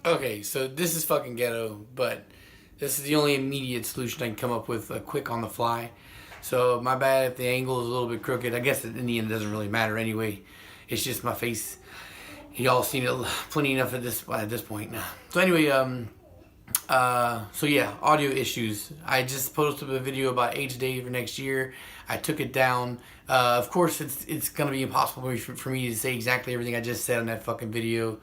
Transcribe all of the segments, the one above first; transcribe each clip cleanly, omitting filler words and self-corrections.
Okay, so this is fucking ghetto, but this is the only immediate solution I can come up with, quick on the fly. So my bad if the angle is a little bit crooked. I guess in the end it doesn't really matter anyway. It's just my face. Y'all seen it plenty enough at this point now. So anyway, so yeah, audio issues. I just posted a video about Age Day for next year. I took it down. Of course, it's gonna be impossible for me to say exactly everything I just said on that fucking video.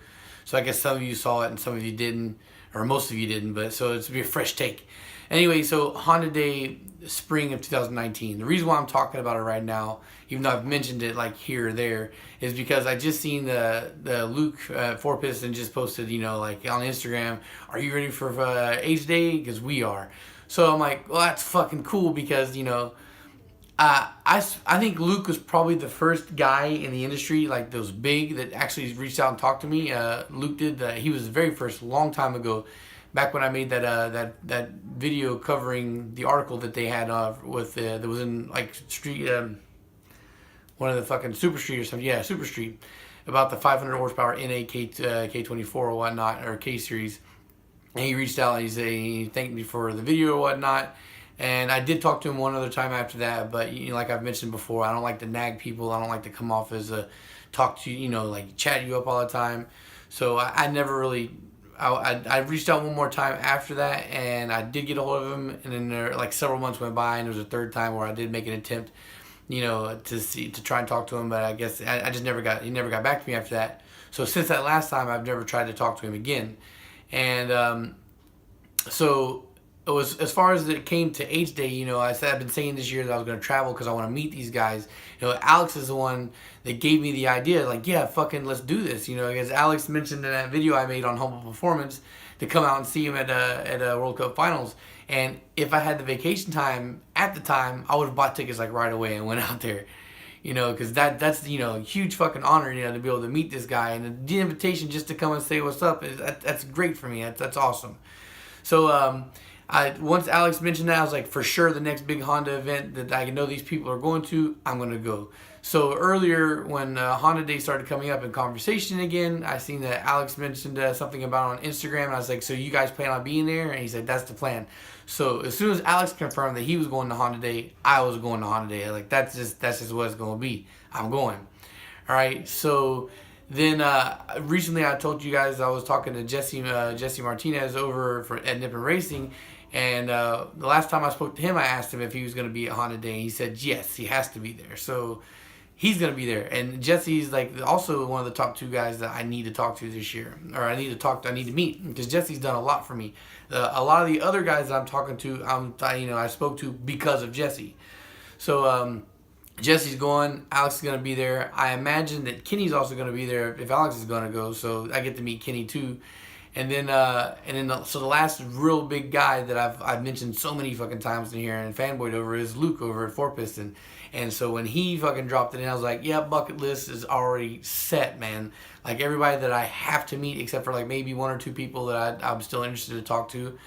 So I guess some of you saw it and some of you didn't, or most of you didn't. But so it's be a fresh take. Anyway, so Honda Day, spring of 2019. The reason why I'm talking about it right now, even though I've mentioned it like here or there, is because I just seen the Luke Four Piston just posted, like on Instagram, are you ready for Age Day? Because we are. So I'm like, well, that's fucking cool because I think Luke was probably the first guy in the industry, like those big, that actually reached out and talked to me. Luke did. He was the very first, long time ago, back when I made that video covering the article that they had with that was in like street, one of the fucking Super Street or something. Yeah, Super Street, about the 500 horsepower NA K24 or whatnot, or K series. And he reached out and he thanked me for the video or whatnot. And I did talk to him one other time after that, but like I've mentioned before, I don't like to nag people. I don't like to come off as a talk to you, like chat you up all the time. So I never really. I reached out one more time after that, and I did get a hold of him. And then like several months went by, and there was a third time where I did make an attempt, to try and talk to him. But I guess I just never got. He never got back to me after that. So since that last time, I've never tried to talk to him again, and so. It was, as far as it came to Age Day, I said I've been saying this year that I was going to travel because I want to meet these guys. Alex is the one that gave me the idea, like, yeah, fucking let's do this. Because Alex mentioned in that video I made on Humble Performance to come out and see him at a World Cup Finals. And if I had the vacation time at the time, I would have bought tickets like right away and went out there. Because that's huge fucking honor, to be able to meet this guy, and the invitation just to come and say what's up that's great for me. That's awesome. So once Alex mentioned that, I was like, for sure, the next big Honda event that I know these people are going to, I'm going to go. So earlier, when Honda Day started coming up in conversation again, I seen that Alex mentioned something about it on Instagram, and I was like, so you guys plan on being there? And he said, that's the plan. So as soon as Alex confirmed that he was going to Honda Day, I was going to Honda Day. Like, that's just what it's going to be. I'm going. All right, so then recently I told you guys I was talking to Jesse Martinez over at Nippon Racing. And the last time I spoke to him, I asked him if he was going to be at Honda Day. And he said, yes, he has to be there. So he's going to be there. And Jesse's like also one of the top two guys that I need to talk to this year. Or I need to meet. Because Jesse's done a lot for me. A lot of the other guys that I'm talking to, I spoke to because of Jesse. So Jesse's going. Alex is going to be there. I imagine that Kenny's also going to be there if Alex is going to go. So I get to meet Kenny too. And then so the last real big guy that I've mentioned so many fucking times in here and fanboyed over is Luke over at Four Piston. And so when he fucking dropped it in, I was like, yeah, bucket list is already set, man. Like everybody that I have to meet, except for like maybe one or two people that I'm still interested to talk to,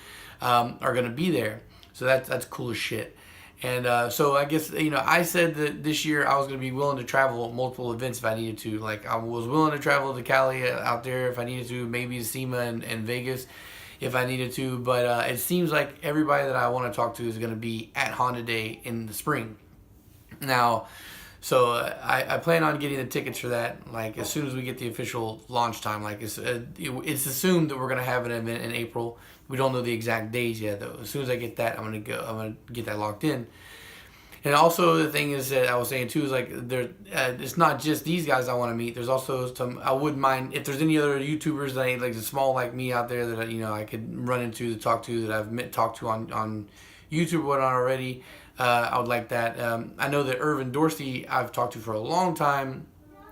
are gonna be there. So that's cool as shit. And so I guess, I said that this year I was going to be willing to travel multiple events if I needed to. Like, I was willing to travel to Cali out there if I needed to, maybe to SEMA and Vegas if I needed to. But it seems like everybody that I want to talk to is going to be at Honda Day in the spring. Now, so I plan on getting the tickets for that, like, as soon as we get the official launch time. Like, it's assumed that we're going to have an event in April. We don't know the exact days yet, though. As soon as I get that, I'm gonna get that locked in. And also the thing is that I was saying too is like it's not just these guys I want to meet. There's also some I wouldn't mind if there's any other YouTubers that ain't like small like me out there that I could run into to talk to that I've talked to on YouTube or whatnot already. I would like that. I know that Irvin Dorsey I've talked to for a long time,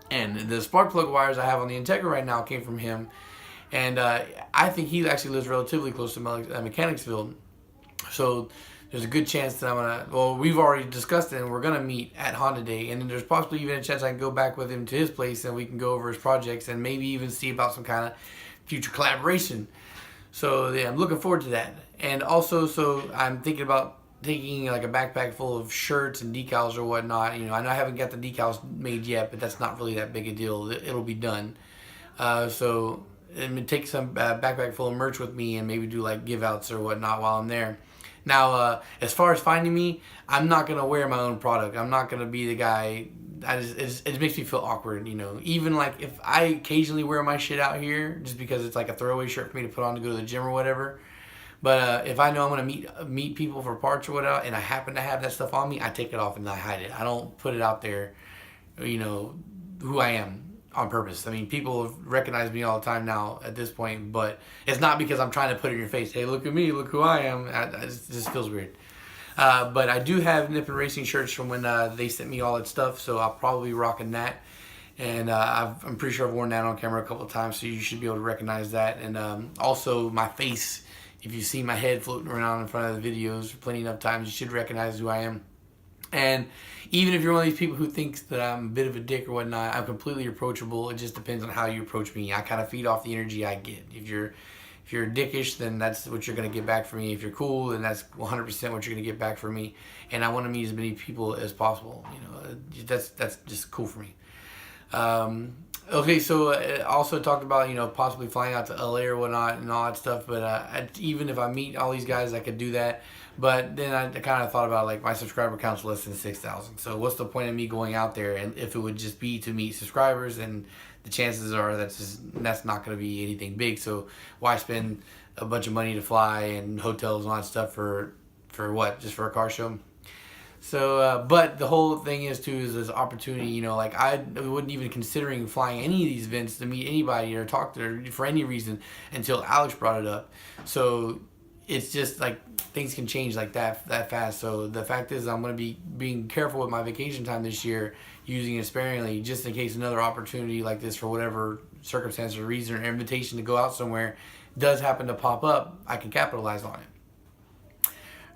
and the spark plug wires I have on the Integra right now came from him. And I think he actually lives relatively close to Mechanicsville. So there's a good chance that we've already discussed it and we're going to meet at Honda Day. And then there's possibly even a chance I can go back with him to his place and we can go over his projects and maybe even see about some kind of future collaboration. So yeah, I'm looking forward to that. And also, so I'm thinking about taking like a backpack full of shirts and decals or whatnot. I know I haven't got the decals made yet, but that's not really that big a deal. It'll be done. So and take some backpack full of merch with me and maybe do like give outs or whatnot while I'm there. Now, as far as finding me, I'm not gonna wear my own product. I'm not gonna be the guy. It makes me feel awkward, you know. Even like if I occasionally wear my shit out here, just because it's like a throwaway shirt for me to put on to go to the gym or whatever. But if I know I'm gonna meet people for parts or whatever, and I happen to have that stuff on me, I take it off and I hide it. I don't put it out there, you know, who I am on purpose. I mean, people have recognized me all the time now at this point, but it's not because I'm trying to put it in your face. Hey, look at me, look who I am. It just feels weird. But I do have Nippon Racing shirts from when they sent me all that stuff, so I'll probably be rocking that. And I'm pretty sure I've worn that on camera a couple of times, so you should be able to recognize that. And also my face, if you see my head floating around in front of the videos plenty enough times, you should recognize who I am. And even if you're one of these people who thinks that I'm a bit of a dick or whatnot, I'm completely approachable. It just depends on how you approach me. I kind of feed off the energy I get. If you're dickish, then that's what you're going to get back from me. If you're cool, then that's 100% what you're going to get back from me. And I want to meet as many people as possible. You know, that's just cool for me. Okay, so also talked about, you know, possibly flying out to LA or whatnot and all that stuff. But even if I meet all these guys, I could do that. But then I kind of thought about, like, my subscriber count's less than 6,000. So what's the point of me going out there? And if it would just be to meet subscribers, and the chances are that's not going to be anything big. So why spend a bunch of money to fly and hotels and all that stuff for what? Just for a car show? So, but the whole thing is this opportunity, you know, like I wasn't even considering flying any of these events to meet anybody or talk to her for any reason until Alex brought it up. So it's just like things can change like that fast. So the fact is, I'm going to be being careful with my vacation time this year, using it sparingly, just in case another opportunity like this, for whatever circumstance or reason, or invitation to go out somewhere does happen to pop up, I can capitalize on it.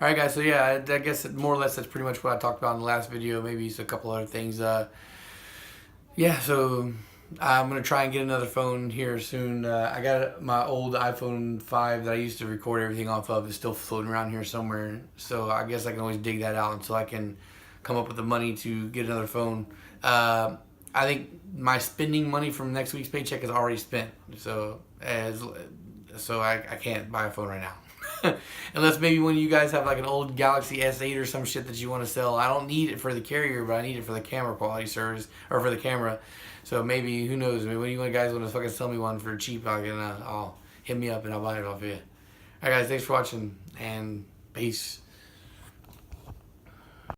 Alright guys, so yeah, I guess more or less that's pretty much what I talked about in the last video. Maybe it's a couple other things. Yeah, so I'm going to try and get another phone here soon. I got my old iPhone 5 that I used to record everything off of. Is still floating around here somewhere. So I guess I can always dig that out until I can come up with the money to get another phone. I think my spending money from next week's paycheck is already spent. So I can't buy a phone right now. Unless maybe when you guys have like an old Galaxy S8 or some shit that you want to sell. I don't need it for the carrier, but I need it for the camera quality service, or for the camera. So maybe, who knows, I mean, when you guys want to fucking sell me one for cheap, I'll hit me up and I'll buy it off you. Alright guys, thanks for watching, and peace.